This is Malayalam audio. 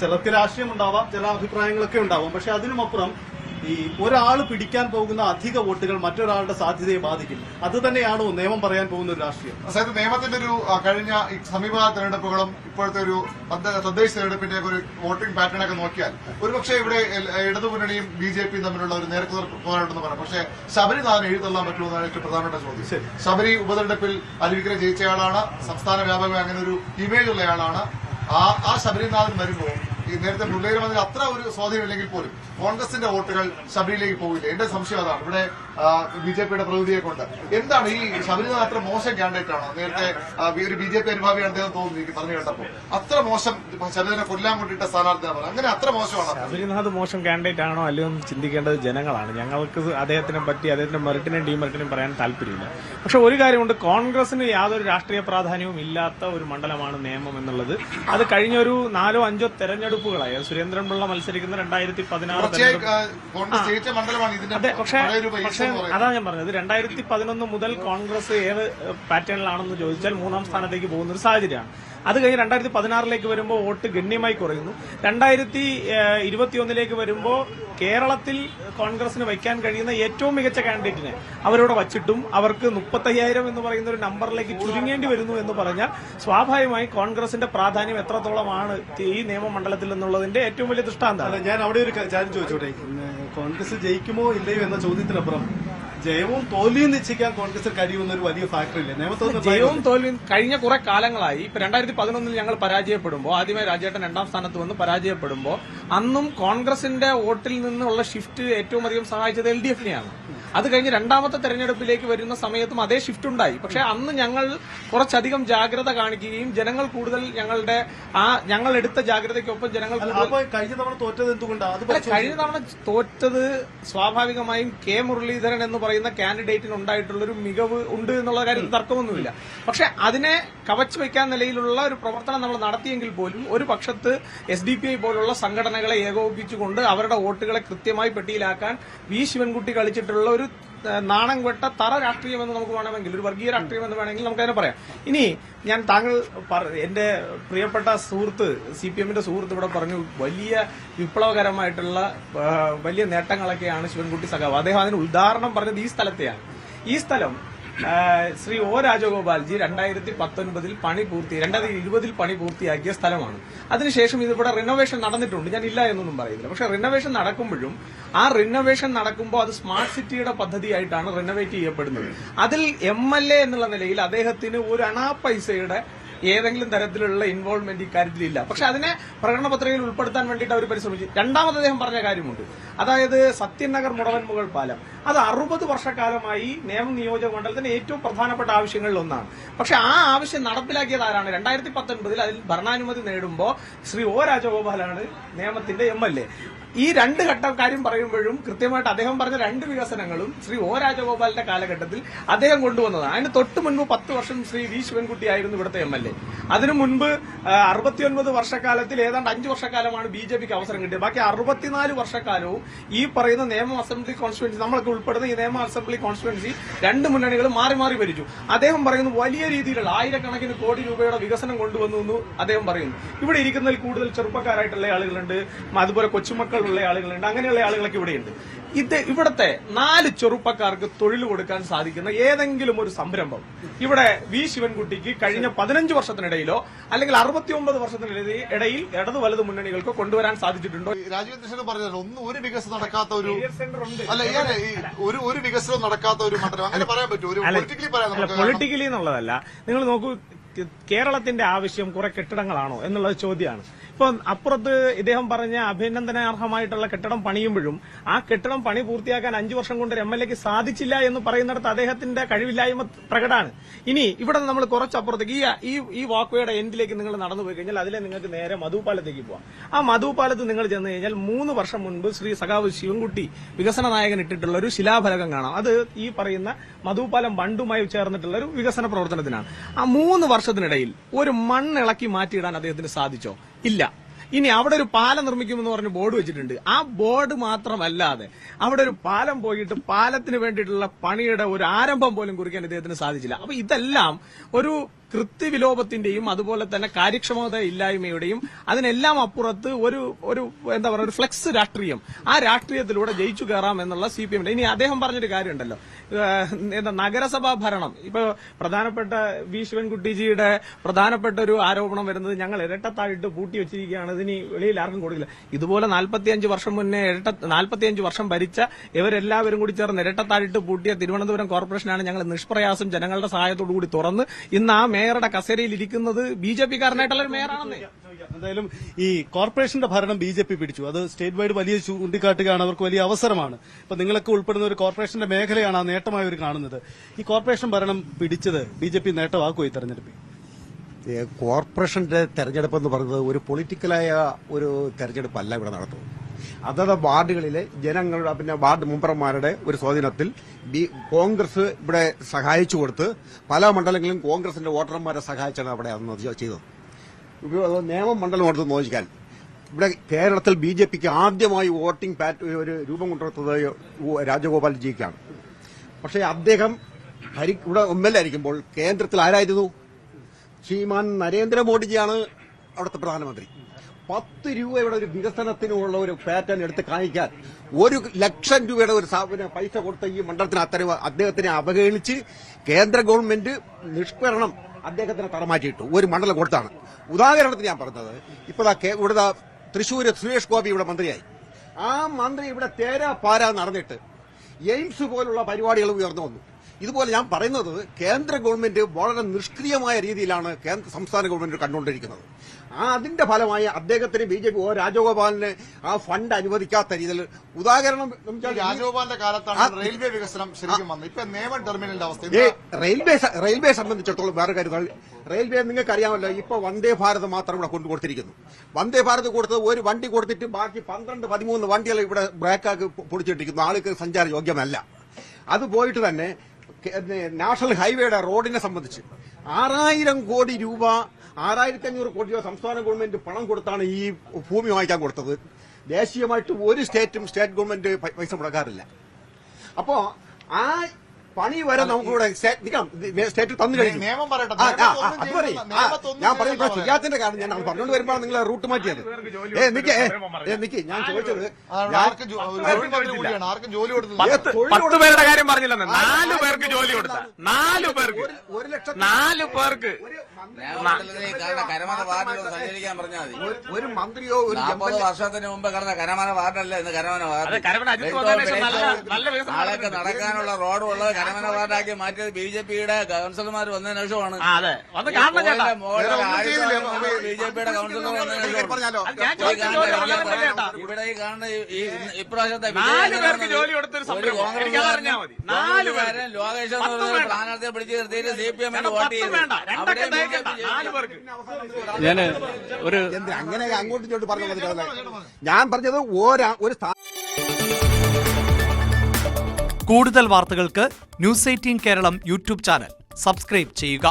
ചിലർക്ക് രാഷ്ട്രീയം ഉണ്ടാവാം, ചില അഭിപ്രായങ്ങളൊക്കെ ഉണ്ടാവാം. പക്ഷെ അതിനുമപ്പുറം ഈ ഒരാൾ പിടിക്കാൻ പോകുന്ന അധിക വോട്ടുകൾ മറ്റൊരാളുടെ സാധ്യതയെ ബാധിക്കും. അത് തന്നെയാണോ നിയമം പറയാൻ പോകുന്ന ഒരു രാഷ്ട്രീയം? അതായത് നിയമത്തിന്റെ ഒരു കഴിഞ്ഞ സമീപകാല തെരഞ്ഞെടുപ്പുകളും ഇപ്പോഴത്തെ ഒരു തദ്ദേശ തെരഞ്ഞെടുപ്പിന്റെ ഒരു വോട്ടിംഗ് പാറ്റേൺ ഒക്കെ നോക്കിയാൽ ഒരുപക്ഷെ ഇവിടെ ഇടതുമുന്നണിയും ബിജെപിയും തമ്മിലുള്ള ഒരു നേരത്തെ പോരാട്ടെന്ന് പറയാം. പക്ഷേ ശബരിനാഥൻ എഴുതള്ളാൻ പറ്റുമെന്നാണ് ഏറ്റവും പ്രധാനപ്പെട്ട ചോദ്യം. ശബരി ഉപതെരഞ്ഞെടുപ്പിൽ അരുവിക്കര ജയിച്ചയാളാണ്, സംസ്ഥാന വ്യാപകമായി അങ്ങനെ ഒരു ഇമേജ് ഉള്ളയാളാണ്. ആ ശബരിനാഥൻ വരുമ്പോൾ ഈ നേരത്തെ മുരളീധരൻ മന്ത്രി അത്ര ഒരു സ്വാധീനമില്ലെങ്കിൽ പോലും കോൺഗ്രസിന്റെ വോട്ടുകൾ ശബരിയിലേക്ക് പോകില്ല. എന്റെ സംശയം അതാണ്. ഇവിടെ ബിജെപിയുടെ പ്രതിനിധിയെ കൊണ്ട് എന്താണ് ഈ ശബരിനാഥ് അത്ര മോശം കാൻഡിഡേറ്റ് ആണോ? നേരത്തെ ഒരു ബിജെപി അനുഭാവിയാണ് അദ്ദേഹം തോന്നുന്നു എനിക്ക് പറഞ്ഞു കേട്ടപ്പോൾ. അത്ര മോശം ശബരിനെ കൊല്ലാൻ കൊണ്ടിട്ട സ്ഥാനാർത്ഥിയാണ്, അങ്ങനെ അത്ര മോശമാണ് ശബരിനാഥ്. മോശം കാൻഡിഡേറ്റ് ആണോ അല്ലയോ എന്ന് ചിന്തിക്കേണ്ടത് ജനങ്ങളാണ്. ഞങ്ങൾക്ക് അദ്ദേഹത്തിനെ പറ്റി അദ്ദേഹത്തിന്റെ മെറിറ്റിനെയും ഡിമെറിറ്റിനെയും പറയാൻ താല്പര്യമില്ല. പക്ഷെ ഒരു കാര്യമുണ്ട്, കോൺഗ്രസിന് യാതൊരു രാഷ്ട്രീയ പ്രാധാന്യവും ഇല്ലാത്ത ഒരു മണ്ഡലമാണ് നേമം എന്നുള്ളത്. അത് കഴിഞ്ഞ ഒരു 4-5 തെരഞ്ഞെടുപ്പുകളായി സുരേന്ദ്രൻപിള്ള മത്സരിക്കുന്ന 2016 അതെ. പക്ഷേ അതാണ് ഞാൻ പറഞ്ഞത്, 2011 മുതൽ കോൺഗ്രസ് ഏത് പാറ്റേണിലാണെന്ന് ചോദിച്ചാൽ 3ാം സ്ഥാനത്തേക്ക് പോകുന്ന ഒരു സാഹചര്യമാണ്. അത് കഴിഞ്ഞ് 2016 വരുമ്പോൾ വോട്ട് ഗണ്യമായി കുറയുന്നു. 2021 വരുമ്പോൾ കേരളത്തിൽ കോൺഗ്രസിന് വയ്ക്കാൻ കഴിയുന്ന ഏറ്റവും മികച്ച കാൻഡിഡേറ്റിനെ അവരോട് വച്ചിട്ടും അവർക്ക് 35,000 എന്ന് പറയുന്ന ഒരു നമ്പറിലേക്ക് ചുരുങ്ങേണ്ടി വരുന്നു എന്ന് പറഞ്ഞാൽ സ്വാഭാവികമായി കോൺഗ്രസിന്റെ പ്രാധാന്യം എത്രത്തോളമാണ് ഈ നിയമമണ്ഡലത്തിൽ എന്നുള്ളതിന്റെ ഏറ്റവും വലിയ ദൃഷ്ടാന്തമാണ്. ഞാൻ അവിടെ ഒരു കാര്യം ചോദിച്ചോട്ടെ, കോൺഗ്രസ് ജയിക്കുമോ ഇല്ലയോ എന്ന ചോദ്യത്തിനപ്പുറം ജയവും തോൽവിയും നിശ്ചയിക്കാൻ കോൺഗ്രസ് കഴിയുമെന്നൊരു വലിയ ഫാക്ടർ ഇല്ലേ? നിയമത്തിൽ ജയവും തോൽവിയും കഴിഞ്ഞ കുറെ കാലങ്ങളായി. ഇപ്പൊ 2011 ഞങ്ങൾ പരാജയപ്പെടുമ്പോൾ, ആദ്യമായി രാജേട്ടൻ 2ാം സ്ഥാനത്ത് വന്ന് പരാജയപ്പെടുമ്പോൾ അന്നും കോൺഗ്രസിന്റെ വോട്ടിൽ നിന്നുള്ള ഷിഫ്റ്റ് ഏറ്റവും അധികം സഹായിച്ചത് LDFനെയാണ്. അത് കഴിഞ്ഞ് 2ാമത്തെ തെരഞ്ഞെടുപ്പിലേക്ക് വരുന്ന സമയത്തും അതേ ഷിഫ്റ്റ് ഉണ്ടായി. പക്ഷെ അന്ന് ഞങ്ങൾ കുറച്ചധികം ജാഗ്രത കാണിക്കുകയും ജനങ്ങൾ കൂടുതൽ ഞങ്ങൾ എടുത്ത ജാഗ്രതയ്ക്കൊപ്പം ജനങ്ങൾ കഴിഞ്ഞ തവണ തോറ്റത് എന്തുകൊണ്ടാണ്? കഴിഞ്ഞ തവണ തോറ്റത് സ്വാഭാവികമായും കെ മുരളീധരൻ എന്ന് പറയുന്ന കാൻഡിഡേറ്റിന് ഉണ്ടായിട്ടുള്ളൊരു മികവ് ഉണ്ട് എന്നുള്ള കാര്യത്തിൽ തർക്കമൊന്നുമില്ല. പക്ഷെ അതിനെ കവച്ചു വയ്ക്കാൻ നിലയിലുള്ള ഒരു പ്രവർത്തനം നമ്മൾ നടത്തിയെങ്കിൽ പോലും ഒരു പക്ഷത്ത് SDPI പോലുള്ള സംഘടനകളെ ഏകോപിപ്പിച്ചുകൊണ്ട് അവരുടെ വോട്ടുകളെ കൃത്യമായി പെട്ടിയിലാക്കാൻ വി ശിവൻകുട്ടി കളിച്ചിട്ടുള്ള ഒരു നാണം വെട്ട തറ രാഷ്ട്രീയം എന്ന് നമുക്ക് വേണമെങ്കിൽ, ഒരു വർഗീയ രാഷ്ട്രീയം എന്ന് വേണമെങ്കിൽ നമുക്കതിനെ പറയാം. ഇനി ഞാൻ എന്റെ പ്രിയപ്പെട്ട സുഹൃത്ത് CPMന്റെ സുഹൃത്ത് ഇവിടെ പറഞ്ഞു വലിയ വിപ്ലവകരമായിട്ടുള്ള വലിയ നേട്ടങ്ങളൊക്കെയാണ് ശിവൻകുട്ടി സഖാവ്. അദ്ദേഹം അതിന് ഉദാഹരണം പറഞ്ഞത് ഈ സ്ഥലത്തെയാണ്. ഈ സ്ഥലം ശ്രീ O രാജഗോപാൽജി 2019 2020 പണി പൂർത്തിയാക്കിയ സ്ഥലമാണ്. അതിനുശേഷം ഇതിവിടെ റിനോവേഷൻ നടന്നിട്ടുണ്ട്, ഞാൻ ഇല്ല എന്നൊന്നും പറയുന്നില്ല. പക്ഷെ റിനോവേഷൻ നടക്കുമ്പോഴും ആ റിനോവേഷൻ നടക്കുമ്പോൾ അത് സ്മാർട്ട് സിറ്റിയുടെ പദ്ധതിയായിട്ടാണ് റിനോവേറ്റ് ചെയ്യപ്പെടുന്നത്. അതിൽ MLA എന്നുള്ള നിലയിൽ അദ്ദേഹത്തിന് ഒരു അണാ പൈസയുടെ ഏതെങ്കിലും തരത്തിലുള്ള ഇൻവോൾവ്മെന്റ് ഇക്കാര്യത്തിലില്ല. പക്ഷെ അതിനെ പ്രകടന പത്രികയിൽ ഉൾപ്പെടുത്താൻ വേണ്ടിയിട്ട് അവർ പരിശ്രമിച്ചു. രണ്ടാമത് അദ്ദേഹം പറഞ്ഞ കാര്യമുണ്ട്, അതായത് സത്യനഗർ മുടവൻമുകൾ പാലം. അത് 60 വർഷക്കാലമായി നേമം നിയോജക മണ്ഡലത്തിന്റെ ഏറ്റവും പ്രധാനപ്പെട്ട ആവശ്യങ്ങളിൽ ഒന്നാണ്. പക്ഷെ ആ ആവശ്യം നടപ്പിലാക്കിയത് ആരാണ്? 2019 അതിൽ ഭരണാനുമതി നേടുമ്പോൾ ശ്രീ O രാജഗോപാലാണ് നേമത്തിന്റെ MLA. ഈ 2 ഘട്ടം കാര്യം പറയുമ്പോഴും കൃത്യമായിട്ട് അദ്ദേഹം പറഞ്ഞ 2 വികസനങ്ങളും ശ്രീ O രാജഗോപാലിന്റെ കാലഘട്ടത്തിൽ അദ്ദേഹം കൊണ്ടുവന്നതാണ്. അതിന് തൊട്ട് മുൻപ് 10 വർഷം ശ്രീ വി ശിവൻകുട്ടി ആയിരുന്നു ഇവിടുത്തെ MLA. അതിനു മുൻപ് 69 വർഷക്കാലത്തിൽ ഏതാണ്ട് 5 വർഷക്കാലമാണ് BJPക്ക് അവസരം കിട്ടിയത്. ബാക്കി 64 വർഷക്കാലവും ഈ പറയുന്ന നിയമം അസംബ്ലി കോൺസ്റ്റിറ്റ്യുവൻസി, നമ്മളൊക്കെ ഉൾപ്പെടുന്ന ഈ നിയമ അസംബ്ലി കോൺസ്റ്റിറ്റ്യുവൻസി 2 മുന്നണികളും മാറി മാറി ഭരിച്ചു. അദ്ദേഹം പറയുന്നു വലിയ രീതിയിലുള്ള 1000 കോടി രൂപയുടെ വികസനം കൊണ്ടുവന്നു എന്ന് അദ്ദേഹം പറയുന്നു. ഇവിടെ ഇരിക്കുന്നതിൽ കൂടുതൽ ചെറുപ്പക്കാരായിട്ടുള്ള ആളുകളുണ്ട്, അതുപോലെ കൊച്ചുമക്കൾ ഉള്ള ആളുകളുണ്ട്, അങ്ങനെയുള്ള ആളുകളൊക്കെ ഇവിടെയുണ്ട്. ഇവിടുത്തെ 4 ചെറുപ്പക്കാർക്ക് തൊഴിൽ കൊടുക്കാൻ സാധിക്കുന്ന ഏതെങ്കിലും ഒരു സംരംഭം ഇവിടെ വി ശിവൻകുട്ടിക്ക് കഴിഞ്ഞ 15 വർഷത്തിനിടയിലോ അല്ലെങ്കിൽ 69 വർഷത്തിനിടയിൽ ഇടതു വലതു മുന്നണികൾക്കോ കൊണ്ടുവരാൻ സാധിച്ചിട്ടുണ്ടോ? രാജീവ് കൃഷ്ണൻ പറഞ്ഞല്ലോ, ഒരു വികസനം നടക്കാത്ത ഒരു ഒരു വികസനം നടക്കാത്ത ഒരു മണ്ഡലം അങ്ങനെ പറയാൻ പറ്റുമോ? ഒരു പൊളിറ്റിക്കലി പറയാം. പൊളിറ്റിക്കലി എന്നുള്ളതല്ല. നിങ്ങൾ നോക്കൂ, കേരളത്തിന്റെ ആവശ്യം കുറെ കെട്ടിടങ്ങളാണോ എന്നുള്ളത് ചോദ്യമാണ്. ഇപ്പൊ അപ്പുറത്ത് ഇദ്ദേഹം പറഞ്ഞ അഭിനന്ദനാർഹമായിട്ടുള്ള കെട്ടിടം പണിയുമ്പോഴും ആ കെട്ടിടം പണി പൂർത്തിയാക്കാൻ 5 വർഷം കൊണ്ട് MLAക്ക് സാധിച്ചില്ല എന്ന് പറയുന്നിടത്ത് അദ്ദേഹത്തിന്റെ കഴിവില്ലായ്മ പ്രകടമാണ്. ഇനി ഇവിടെ നമ്മൾ കുറച്ചപ്പുറത്തേക്ക് ഈ വാക്ക്വേയുടെ എൻഡിലേക്ക് നിങ്ങൾ നടന്നു പോയി കഴിഞ്ഞാൽ അതിലെ നിങ്ങൾക്ക് നേരെ മധുപാലത്തേക്ക് പോവാം. ആ മധുപാലത്ത് നിങ്ങൾ ചെന്ന് കഴിഞ്ഞാൽ 3 വർഷം മുൻപ് ശ്രീ സഖാവ് ശിവൻകുട്ടി വികസന നായകൻ ഇട്ടിട്ടുള്ള ഒരു ശിലാഫലകം കാണാം. അത് ഈ പറയുന്ന മധുപാലം ബണ്ടുമായി ചേർന്നിട്ടുള്ള ഒരു വികസന പ്രവർത്തനത്തിനാണ്. ആ 3 വർഷത്തിനിടയിൽ ഒരു മണ്ണിളക്കി മാറ്റിയിടാൻ അദ്ദേഹത്തിന് സാധിച്ചോ? ഇല്ല. ഇനി അവിടെ ഒരു പാലം നിർമ്മിക്കുമെന്ന് പറഞ്ഞ് ബോർഡ് വെച്ചിട്ടുണ്ട്. ആ ബോർഡ് മാത്രമല്ലാതെ അവിടെ ഒരു പാലം പോയിട്ട് പാലത്തിന് വേണ്ടിയിട്ടുള്ള പണിയുടെ ഒരു ആരംഭം പോലും കുറിക്കാൻ ഇദ്ദേഹത്തിന് സാധിച്ചില്ല. അപ്പൊ ഇതെല്ലാം ഒരു കൃത്യവിലോപത്തിന്റെയും അതുപോലെ തന്നെ കാര്യക്ഷമത ഇല്ലായ്മയുടെയും അതിനെല്ലാം അപ്പുറത്ത് ഒരു എന്താ പറയുക, ഒരു ഫ്ലെക്സ് രാഷ്ട്രീയം, ആ രാഷ്ട്രീയത്തിലൂടെ ജയിച്ചു കയറാം എന്നുള്ള CPM. ഇനി അദ്ദേഹം പറഞ്ഞൊരു കാര്യമുണ്ടല്ലോ, എന്താ നഗരസഭാ ഭരണം. ഇപ്പൊ പ്രധാനപ്പെട്ട വി ശിവൻകുട്ടിജിയുടെ പ്രധാനപ്പെട്ട ഒരു ആരോപണം വരുന്നത് ഞങ്ങൾ ഇരട്ടത്താഴിട്ട് പൂട്ടി വെച്ചിരിക്കുകയാണ്, ഇതിനി വെളിയിൽ ആർക്കും കൊടുക്കില്ല. ഇതുപോലെ 45 വർഷം മുന്നേ 45 വർഷം ഭരിച്ച ഇവരെല്ലാവരും കൂടി ചേർന്ന് ഇരട്ടത്താഴിട്ട് പൂട്ടിയ തിരുവനന്തപുരം കോർപ്പറേഷനാണ് ഞങ്ങൾ നിഷ്പ്രയാസം ജനങ്ങളുടെ സഹായത്തോടു കൂടി തുറന്ന് ഇന്ന് ആ മേയറുടെ കസേരയിൽ ഇരിക്കുന്നത് BJP-കാരനായിട്ടുള്ള ഒരു മേയറാണെന്നേ. എന്തായാലും ഈ കോർപ്പറേഷന്റെ ഭരണം BJP പിടിച്ചു, അത് സ്റ്റേറ്റ് വൈഡ് വലിയ ചൂണ്ടിക്കാട്ടുകയാണ്, അവർക്ക് വലിയ അവസരമാണ്. ഇപ്പൊ നിങ്ങളൊക്കെ ഉൾപ്പെടുന്ന ഒരു കോർപ്പറേഷന്റെ മേഖലയാണ് ആ നേട്ടമായി അവർ കാണുന്നത്. ഈ കോർപ്പറേഷൻ ഭരണം പിടിച്ചത് BJP നേട്ടമാക്കുമോ ഈ തെരഞ്ഞെടുപ്പിൽ? കോർപ്പറേഷന്റെ തെരഞ്ഞെടുപ്പ് എന്ന് പറയുന്നത് ഒരു പൊളിറ്റിക്കലായ ഒരു തെരഞ്ഞെടുപ്പല്ല ഇവിടെ നടത്തുന്നത്. അതത് വാർഡുകളിലെ ജനങ്ങളുടെ പിന്നെ വാർഡ് മെമ്പർമാരുടെ ഒരു സ്വാധീനത്തിൽ കോൺഗ്രസ് ഇവിടെ സഹായിച്ചു കൊടുത്ത് പല മണ്ഡലങ്ങളിലും കോൺഗ്രസിന്റെ വോട്ടർമാരെ സഹായിച്ചാണ് അവിടെ അന്ന് ചെയ്തത്. നിയമം മണ്ഡലം കൊടുത്ത് നോക്കിക്കാൻ ഇവിടെ കേരളത്തിൽ BJPക്ക് ആദ്യമായി വോട്ടിംഗ് ഒരു രൂപം കൊണ്ടുവരുന്നത് രാജഗോപാൽജിക്കാണ്. പക്ഷേ അദ്ദേഹം ഇവിടെ MLA ആയിരിക്കുമ്പോൾ കേന്ദ്രത്തിൽ ആരായിരുന്നു? ശ്രീമാൻ നരേന്ദ്രമോദിജിയാണ് അവിടുത്തെ പ്രധാനമന്ത്രി. 10 രൂപയുടെ ഒരു വികസനത്തിനുള്ള ഒരു പാറ്റേൺ എടുത്ത് കാണിക്കാൻ 1 ലക്ഷം രൂപയുടെ ഒരു പൈസ കൊടുത്ത ഈ മണ്ഡലത്തിന് അത്തരം അദ്ദേഹത്തിനെ അവഹേളിച്ച് കേന്ദ്ര ഗവൺമെന്റ് നിഷ്കരണം അദ്ദേഹത്തിന് തറമാറ്റിയിട്ടു ഒരു മണ്ഡലം കൊടുത്താണ്. ഉദാഹരണത്തിന് ഞാൻ പറഞ്ഞത്, ഇപ്പോൾ ഇവിടെ തൃശ്ശൂര് സുരേഷ് ഗോപി ഇവിടെ മന്ത്രിയായി. ആ മന്ത്രി ഇവിടെ തേരാ പാരാ നടന്നിട്ട് എയിംസ് പോലുള്ള പരിപാടികൾ ഉയർന്നു വന്നു. ഇതുപോലെ ഞാൻ പറയുന്നത് കേന്ദ്ര ഗവൺമെന്റ് വളരെ നിഷ്ക്രിയമായ രീതിയിലാണ് സംസ്ഥാന ഗവൺമെന്റ് കണ്ടുകൊണ്ടിരിക്കുന്നത്. അതിന്റെ ഫലമായി അദ്ദേഹത്തിന് BJP രാജഗോപാലിന് ആ ഫണ്ട് അനുവദിക്കാത്ത രീതിയിൽ ഉദാഹരണം രാജഗോപാലിന്റെ കാലത്താണ് റെയിൽവേ വികസനം ശരിക്കും വന്നത്. ഇപ്പൊ നേമം ടെർമിനലിന്റെ അവസ്ഥ റെയിൽവേ സംബന്ധിച്ചിടത്തോളം വേറെ കാര്യം, റെയിൽവേ നിങ്ങൾക്ക് അറിയാമല്ലോ, ഇപ്പൊ വന്ദേ ഭാരത് മാത്രം ഇവിടെ കൊണ്ടുകൊടുത്തിരിക്കുന്നു. വന്ദേ ഭാരത് കൊടുത്തത് ഒരു വണ്ടി കൊടുത്തിട്ട് ബാക്കി 12-13 വണ്ടികൾ ഇവിടെ ബ്രേക്കാക്കി പൊടിച്ചിട്ടിരിക്കുന്നു. ആൾക്ക് സഞ്ചാര യോഗ്യമല്ല. അത് പോയിട്ട് തന്നെ നാഷണൽ ഹൈവേയുടെ റോഡിനെ സംബന്ധിച്ച് 6000 കോടി രൂപ 6500 കോടി രൂപ സംസ്ഥാന ഗവൺമെന്റ് പണം കൊടുത്താണ് ഈ ഭൂമി വാങ്ങിക്കാൻ കൊടുത്തത്. ദേശീയമായിട്ട് ഒരു സ്റ്റേറ്റ് ഗവൺമെന്റ് പൈസ മുടക്കാറില്ല. അപ്പോ ആ പണി വരെ നമുക്കിവിടെ സ്റ്റേറ്റ് തന്നു കഴിഞ്ഞു. നിയമം പറയട്ടെ, ഞാൻ പറയുമ്പോ ചെയ്യാത്തിന്റെ കാരണം ഞാൻ പറഞ്ഞുകൊണ്ട് വരുമ്പോഴാണ് നിങ്ങൾ റൂട്ട് മാറ്റിയത്. നിക്ക് ഞാൻ ചോദിച്ചത് ആർക്കും ജോലി കൊടുത്തില്ല. 10 പേരുടെ കാര്യം പറഞ്ഞില്ലെന്ന്, 4 പേർക്ക് ജോലി കൊടുത്ത 4 പേർക്ക് 4 പേർക്ക് കരമന വാർഡിൽ സഞ്ചരിക്കാൻ പറഞ്ഞാൽ മതി. ഒരു മന്ത്രിയോ 40 വർഷത്തിന് മുമ്പ് കടന്ന കരമന വാർഡല്ല ഇന്ന് കരമന വാർഡ്. ആളൊക്കെ നടക്കാനുള്ള റോഡ് ഉള്ളത് കരമന വാർഡാക്കി മാറ്റിയത് BJP-യുടെ കൌൺസിലർമാർ വന്നതിന് ശേഷമാണ്. BJP-യുടെ കൌൺസിലർ വന്നതിന് ശേഷം ഇവിടെ ഈ കാണുന്ന ഇപ്രാവശ്യത്തെ ലോകേഷ് സ്ഥാനാർത്ഥിയെ പിടിച്ച് നിർത്തിയിട്ട് CPM വോട്ട് ചെയ്ത് അങ്ങനെ അങ്ങോട്ടും ഇങ്ങോട്ട് പറഞ്ഞു. ഞാൻ പറഞ്ഞത് ഒരു കൂടുതൽ വാർത്തകൾക്ക് News 18 Keralam YouTube channel subscribe ചെയ്യുക.